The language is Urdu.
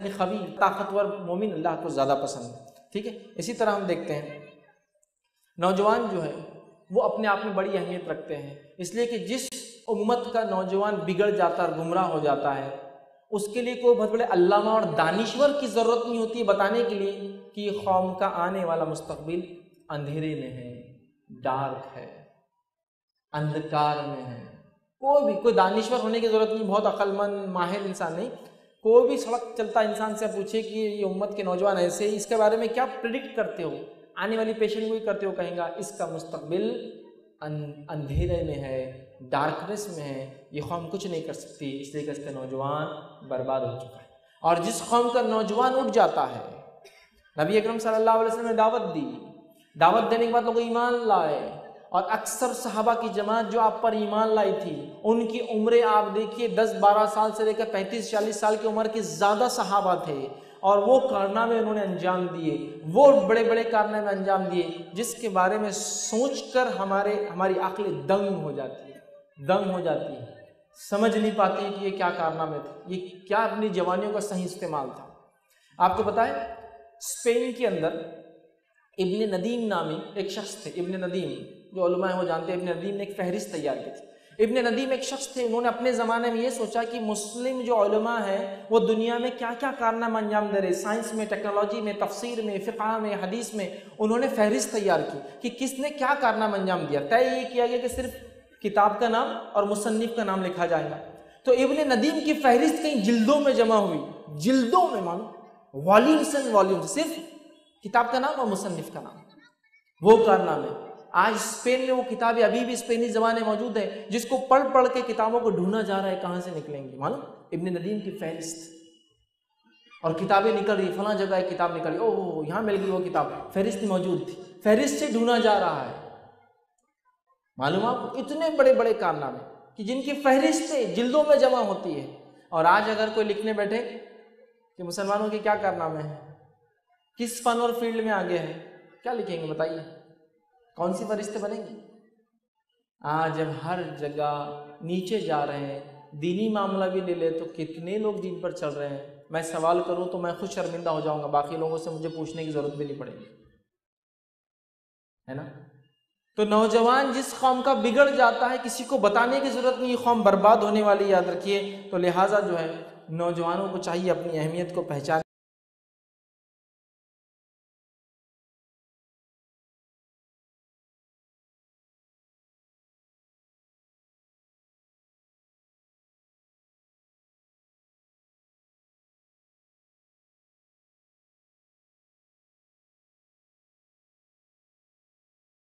قوی طاقتور مومن اللہ کو زیادہ پسند ہے، ٹھیک ہے۔ اسی طرح ہم دیکھتے ہیں نوجوان جو ہے وہ اپنے آپ میں بڑی اہمیت رکھتے ہیں، اس لیے کہ جس امت کا نوجوان بگڑ جاتا ہے، گمراہ ہو جاتا ہے، اس کے لیے کوئی بہت بڑے علامہ اور دانشور کی ضرورت نہیں ہوتی ہے بتانے کے لیے کہ یہ قوم کا آنے والا مستقبل اندھیرے میں ہے، ڈارک ہے، اندھکار میں ہے۔ کوئی دانشور ہونے کی ضرورت نہیں، بہت عقل مند ماہر انسان نہیں، کوئی بھی سڑک چلتا انسان سے پوچھے کہ یہ امت کے نوجوان ایسے ہی، اس کے بارے میں کیا پریڈکٹ کرتے ہو، آنے والی پیشن گوئی کرتے ہو، کہیں گا اس کا مستقبل اندھیرے میں ہے، ڈارکنیس میں ہے، یہ قوم کچھ نہیں کر سکتی، اس لیے کہ اس کا نوجوان برباد ہو چکا ہے۔ اور جس قوم کا نوجوان اٹھ جاتا ہے، نبی اکرم صلی اللہ علیہ وسلم نے دعوت دی، دعوت دینے کے بعد لوگ ایمان لائے، اور اکثر صحابہ کی جماعت جو آپ پر ایمان لائی تھی ان کی عمریں آپ دیکھیے 10-12 سال سے لے کر 35-40 سال کی عمر کے زیادہ صحابہ تھے، اور وہ کارنامے انہوں نے انجام دیے، وہ بڑے بڑے کارنامے انجام دیے جس کے بارے میں سوچ کر ہماری عقل دنگ ہو جاتی ہے، سمجھ نہیں پاتی کہ یہ کیا کارنامے تھے، یہ کیا اپنی جوانیوں کا صحیح استعمال تھا۔ آپ کو پتہ ہے اسپین کے اندر ابن ندیم نامی ایک شخص تھے، ابن ندیم جو علماء ہیں وہ جانتے ہیں، ابن ندیم نے ایک فہرست تیار کی تھی۔ ابن ندیم ایک شخص تھے، انہوں نے اپنے زمانے میں یہ سوچا کہ مسلم جو علماء ہیں وہ دنیا میں کیا کیا کارنامہ انجام دے رہے، سائنس میں، ٹیکنالوجی میں، تفسیر میں، فقہ میں، حدیث میں، انہوں نے فہرست تیار کی کہ کس نے کیا کارنامہ انجام دیا۔ طے یہ کیا گیا کہ صرف کتاب کا نام اور مصنف کا نام لکھا جائے گا۔ تو ابن ندیم کی فہرست کئی جلدوں میں جمع ہوئی، جلدوں میں، مانو والیومز اینڈ والیومز، صرف کتاب کا نام اور مصنف کا نام، وہ کارنامے۔ آج اسپین میں وہ کتابیں ابھی بھی اسپینی زبان میں موجود ہے، جس کو پڑھ پڑھ کے کتابوں کو ڈھونڈا جا رہا ہے کہاں سے نکلیں گی، معلوم ابن ندیم کی فہرست، اور کتابیں نکل رہی، فلاں جگہ ایک کتاب نکل رہی، اوہ یہاں مل گئی وہ کتاب، فہرست موجود تھی، فہرست سے ڈھونڈا جا رہا ہے۔ معلوم آپ کو اتنے بڑے بڑے کارنامے کہ جن کی فہرستیں جلدوں میں جمع ہوتی ہے، اور آج اگر کوئی لکھنے بیٹھے کہ مسلمانوں کے کیا کارنامے ہیں، کس فن اور فیلڈ میں آگے ہیں، کیا لکھیں گے بتائیے، کون سی فہرستیں بنیں گی؟ آج جب ہر جگہ نیچے جا رہے ہیں، دینی معاملہ بھی لے لے تو کتنے لوگ دین پر چل رہے ہیں، میں سوال کروں تو میں خود شرمندہ ہو جاؤں گا، باقی لوگوں سے مجھے پوچھنے کی ضرورت بھی نہیں پڑے گی، ہے نا؟ تو نوجوان جس قوم کا بگڑ جاتا ہے کسی کو بتانے کی ضرورت نہیں، یہ قوم برباد ہونے والی، یاد رکھیے۔ تو لہٰذا جو ہے نوجوانوں کو چاہیے اپنی اہمیت کو پہچان